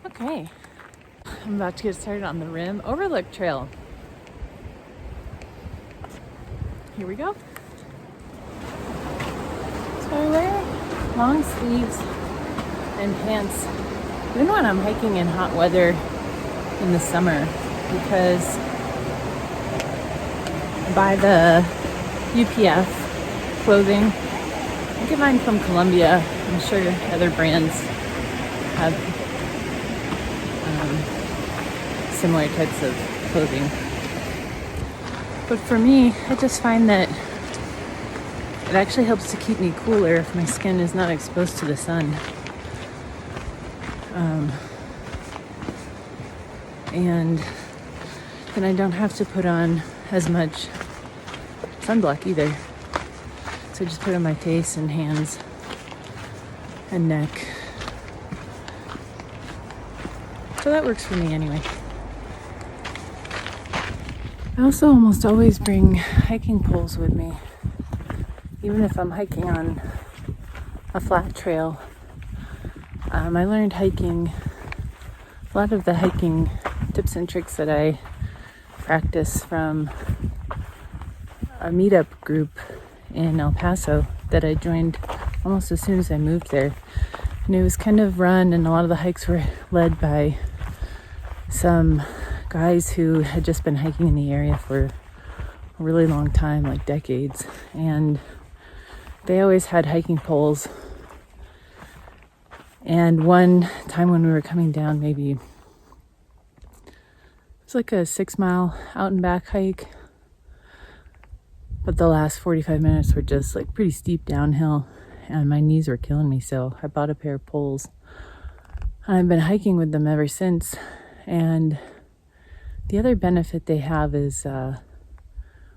Okay, I'm about to get started on the Rim Overlook Trail. Here we go. So I wear long sleeves and pants even when I'm hiking in hot weather in the summer because I buy the UPF clothing. I get mine from Columbia. I'm sure other brands have similar types of clothing. But for me, I just find that it actually helps to keep me cooler if my skin is not exposed to the sun. And then I don't have to put on as much sunblock either. So I just put on my face and hands and neck. So that works for me anyway. I also almost always bring hiking poles with me. Even if I'm hiking on a flat trail. I learned hiking, a lot of the hiking tips and tricks that I practice from a meetup group in El Paso that I joined almost as soon as I moved there. And it was kind of run, and a lot of the hikes were led by some guys who had just been hiking in the area for a really long time, like decades. And they always had hiking poles. And one time when we were coming down, maybe it was like a 6-mile out and back hike. But the last 45 minutes were just like pretty steep downhill and my knees were killing me. So I bought a pair of poles. I've been hiking with them ever since. And the other benefit they have is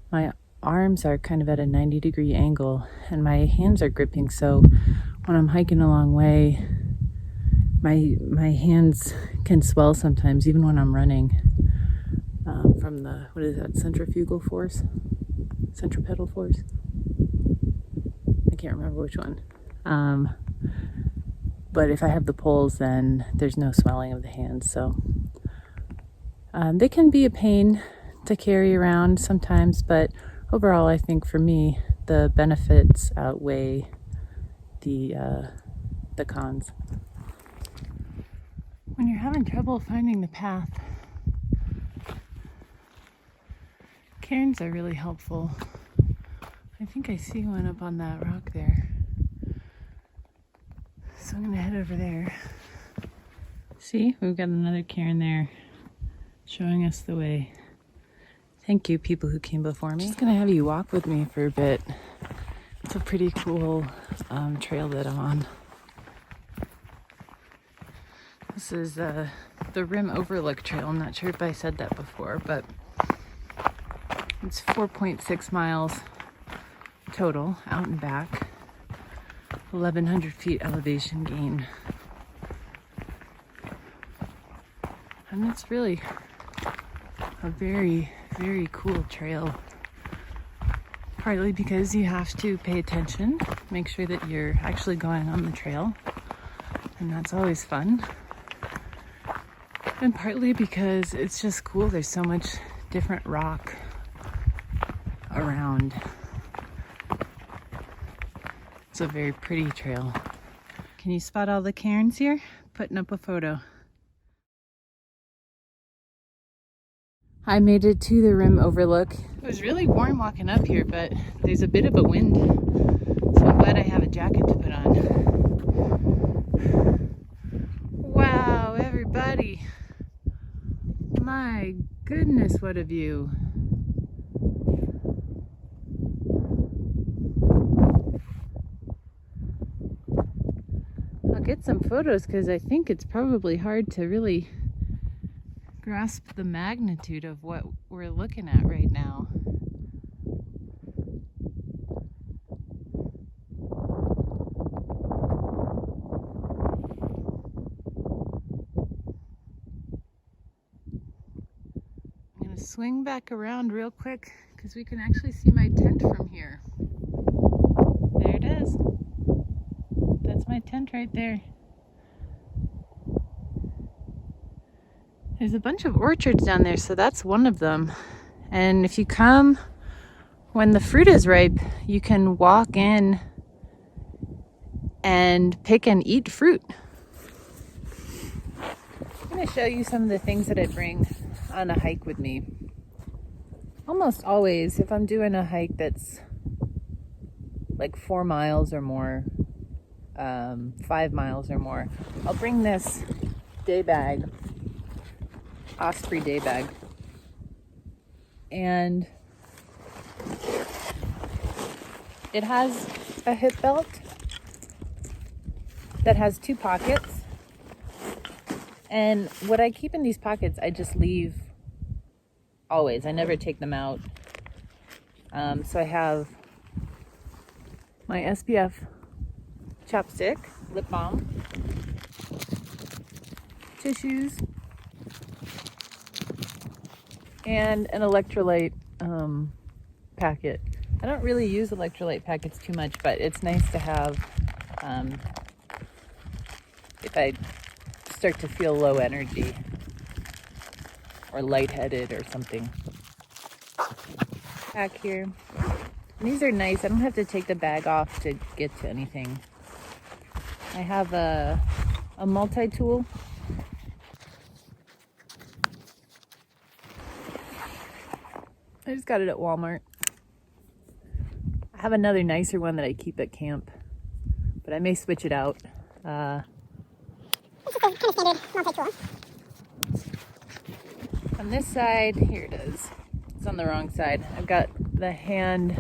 my arms are kind of at a 90-degree angle and my hands are gripping. So when I'm hiking a long way, my hands can swell sometimes, even when I'm running, from the, what is that, centripetal force? I can't remember which one. But if I have the poles, then there's no swelling of the hands. So they can be a pain to carry around sometimes, but overall, I think for me, the benefits outweigh the cons. When you're having trouble finding the path, cairns are really helpful. I think I see one up on that rock there. So I'm gonna head over there. See, we've got another cairn there showing us the way. Thank you, people who came before me. I'm just gonna have you walk with me for a bit. It's a pretty cool trail that I'm on. This is the Rim Overlook Trail. I'm not sure if I said that before, but it's 4.6 miles total, out and back. 1,100 feet elevation gain. And it's really a very, very cool trail. Partly because you have to pay attention, make sure that you're actually going on the trail, and that's always fun. And partly because it's just cool. There's so much different rock around. It's a very pretty trail. Can you spot all the cairns here? Putting up a photo. I made it to the Rim Overlook. It was really warm walking up here, but there's a bit of a wind, so I'm glad I have a jacket to put on. Wow, everybody. My goodness, what a view. I'll get some photos because I think it's probably hard to really grasp the magnitude of what we're looking at right now. I'm gonna swing back around real quick because we can actually see my tent from here. There it is. That's my tent right there. There's a bunch of orchards down there, so that's one of them. And if you come when the fruit is ripe, you can walk in and pick and eat fruit. I'm going to show you some of the things that I bring on a hike with me. Almost always, if I'm doing a hike that's like 4 miles or more, 5 miles or more, I'll bring this day bag, Osprey day bag. And it has a hip belt that has 2 pockets. And what I keep in these pockets, I just leave always. I never take them out. So I have my SPF chapstick, lip balm, tissues, and an electrolyte packet. I don't really use electrolyte packets too much, but it's nice to have if I start to feel low energy or lightheaded or something. Back here. And these are nice. I don't have to take the bag off to get to anything. I have a multi-tool. I just got it at Walmart. I have another nicer one that I keep at camp, but I may switch it out. It's just a kind of standard multi-tool. On this side, here it is. It's on the wrong side. I've got the hand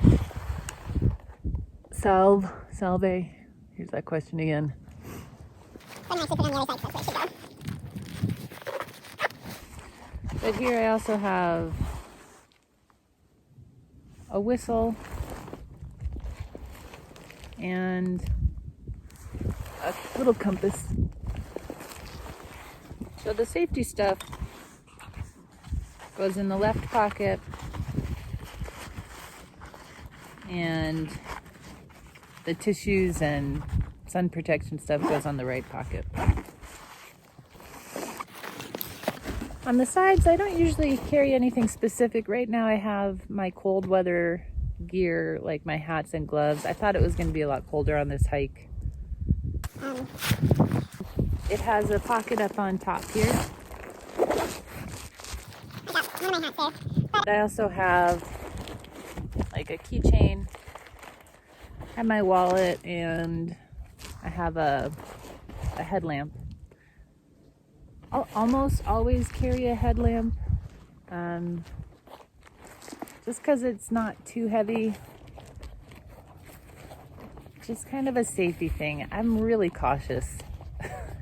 salve. Here's that question again. Then I actually put it on the other side, so that's where it should go. But here I also have a whistle and a little compass. So the safety stuff goes in the left pocket, and the tissues and sun protection stuff goes on the right pocket. On the sides, I don't usually carry anything specific. Right now I have my cold weather gear, like my hats and gloves. I thought it was going to be a lot colder on this hike. It has a pocket up on top here. I got one of my hats there. I also have like a keychain, I have my wallet, and I have a headlamp. I'll almost always carry a headlamp, just because it's not too heavy. Just kind of a safety thing. I'm really cautious.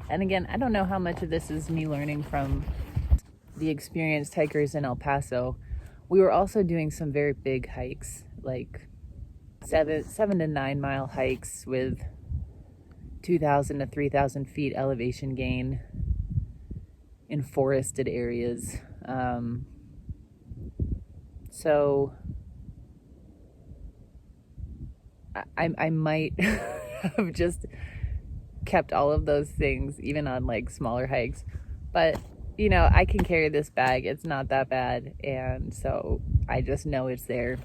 And again, I don't know how much of this is me learning from the experienced hikers in El Paso. We were also doing some very big hikes, like 7 to 9 mile hikes with 2,000 to 3,000 feet elevation gain in forested areas. So I might have just kept all of those things even on like smaller hikes, but you know, I can carry this bag. It's not that bad, and so I just know it's there.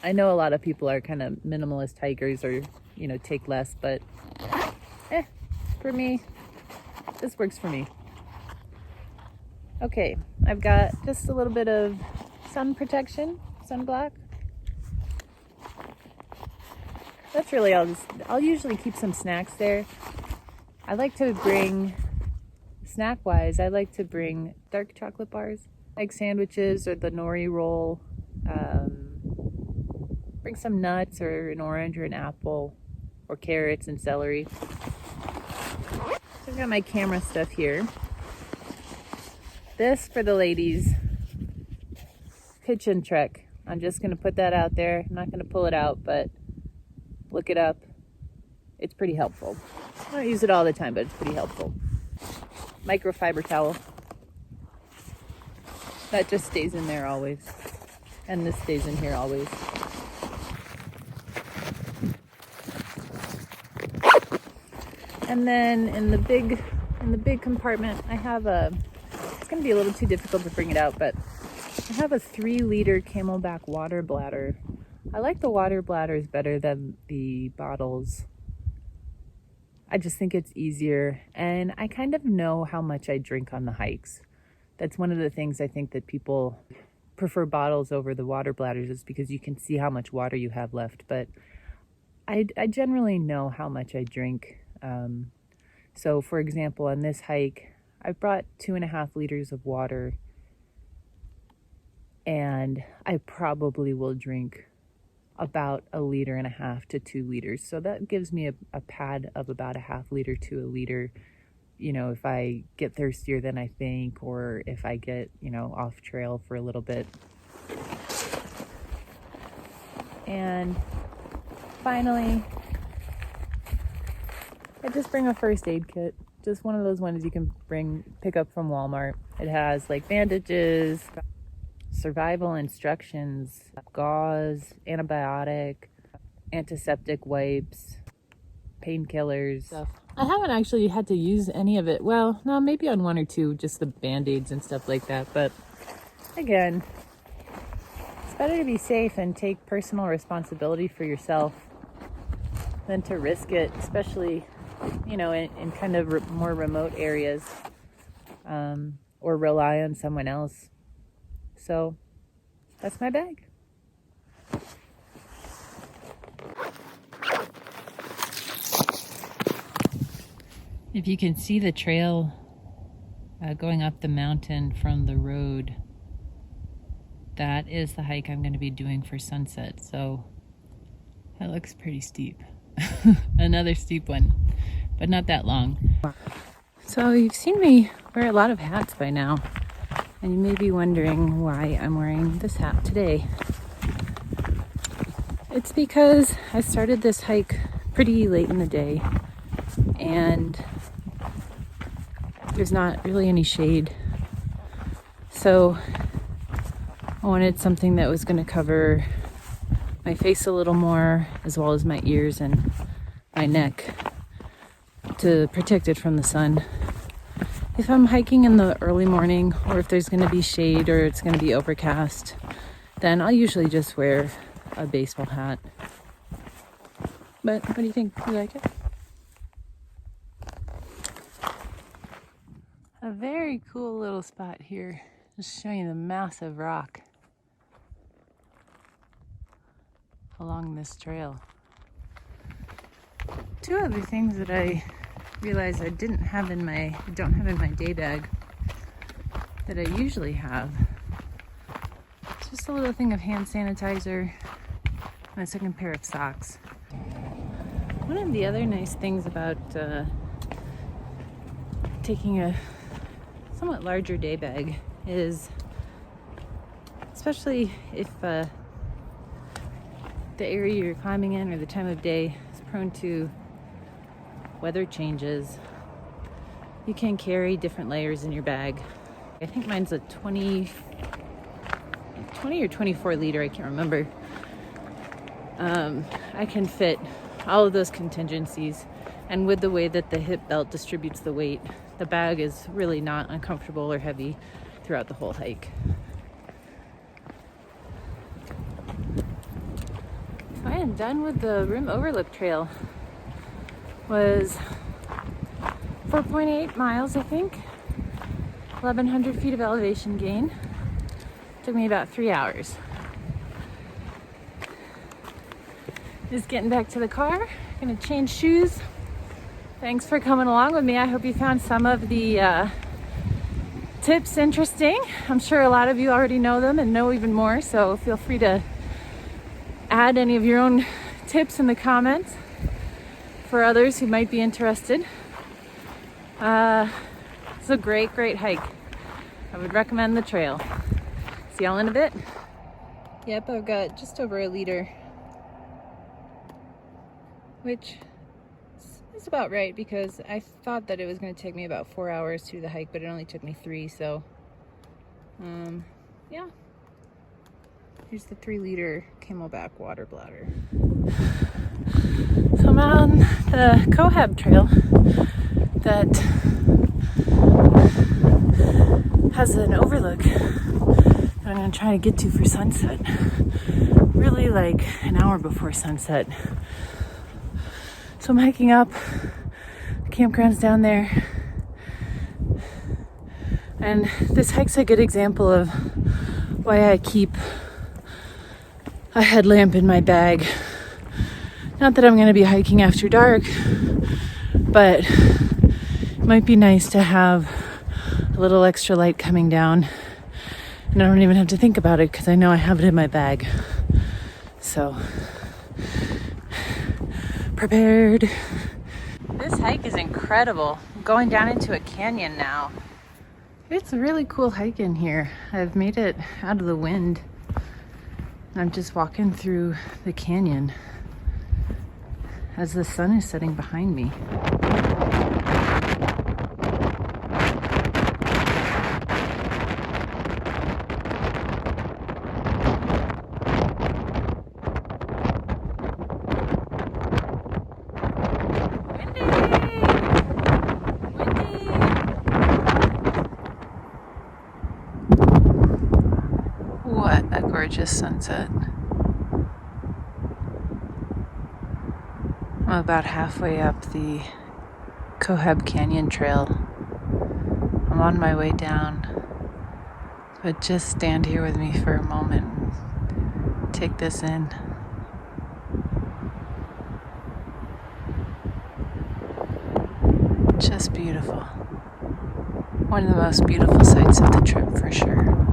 I know a lot of people are kind of minimalist hikers, or you know, take less, but for me, this works for me. Okay, I've got just a little bit of sun protection, sunblock. That's really all. I'll usually keep some snacks there. I like to bring, snack-wise, I like to bring dark chocolate bars, egg sandwiches, or the nori roll. Bring some nuts, or an orange, or an apple, or carrots and celery. So I've got my camera stuff here. This, for the ladies, pitch-in trek. I'm just going to put that out there. I'm not going to pull it out, but look it up. It's pretty helpful. I don't use it all the time, but it's pretty helpful. Microfiber towel. That just stays in there always. And this stays in here always. And then in the big compartment, I have a going to be a little too difficult to bring it out, but I have a 3-liter Camelback water bladder. I like the water bladders better than the bottles. I just think it's easier, and I kind of know how much I drink on the hikes. That's one of the things I think that people prefer bottles over the water bladders, is because you can see how much water you have left, but I generally know how much I drink. So for example, on this hike, I brought 2.5 liters of water, and I probably will drink about 1.5 liters to 2 liters. So that gives me a pad of about 1/2 liter to 1 liter, if I get thirstier than I think, or if I get, off trail for a little bit. And finally, I just bring a first aid kit. Just one of those ones you can pick up from Walmart. It has like bandages, survival instructions, gauze, antibiotic, antiseptic wipes, painkillers. I haven't actually had to use any of it. Well, no, maybe on 1 or 2, just the band-aids and stuff like that. But again, it's better to be safe and take personal responsibility for yourself than to risk it, especially, in kind of more remote areas, or rely on someone else. So that's my bag. If you can see the trail going up the mountain from the road, that is the hike I'm going to be doing for sunset. So that looks pretty steep. Another steep one, but not that long. So you've seen me wear a lot of hats by now, and you may be wondering why I'm wearing this hat today. It's because I started this hike pretty late in the day, and there's not really any shade. So I wanted something that was going to cover my face a little more, as well as my ears and my neck, to protect it from the sun. If I'm hiking in the early morning, or if there's going to be shade or it's going to be overcast, then I'll usually just wear a baseball hat. But what do you think? You like it? A very cool little spot here. Just showing you the massive rock along this trail. 2 other things that I realized I don't have in my day bag that I usually have. Just a little thing of hand sanitizer and a second pair of socks. One of the other nice things about taking a somewhat larger day bag is, especially if the area you're climbing in or the time of day is prone to weather changes, you can carry different layers in your bag. I think mine's a 20 or 24 liter, I can't remember. I can fit all of those contingencies, and with the way that the hip belt distributes the weight, the bag is really not uncomfortable or heavy throughout the whole hike. So I am done with the Rim Overlook Trail. Was 4.8 miles, I think. 1,100 feet of elevation gain. Took me about 3 hours. Just getting back to the car. Gonna change shoes. Thanks for coming along with me. I hope you found some of the tips interesting. I'm sure a lot of you already know them and know even more, so feel free to add any of your own tips in the comments for others who might be interested. It's a great hike. I would recommend the trail. See y'all in a bit. Yep, I've got just over 1 liter, which is about right, because I thought that it was going to take me about 4 hours to do the hike, but it only took me 3, so yeah. Here's the 3-liter Camelback water bladder. So I'm on the Cohab trail that has an overlook that I'm going to try to get to for sunset. Really like an hour before sunset. So I'm hiking up. The campground's down there. And this hike's a good example of why I keep a headlamp in my bag. Not that I'm going to be hiking after dark, but it might be nice to have a little extra light coming down. And I don't even have to think about it because I know I have it in my bag. So, prepared. This hike is incredible. I'm going down into a canyon now. It's a really cool hike in here. I've made it out of the wind. I'm just walking through the canyon as the sun is setting behind me. What a gorgeous sunset. I'm about halfway up the Cohab Canyon Trail. I'm on my way down, but just stand here with me for a moment and take this in. Just beautiful. One of the most beautiful sights of the trip for sure.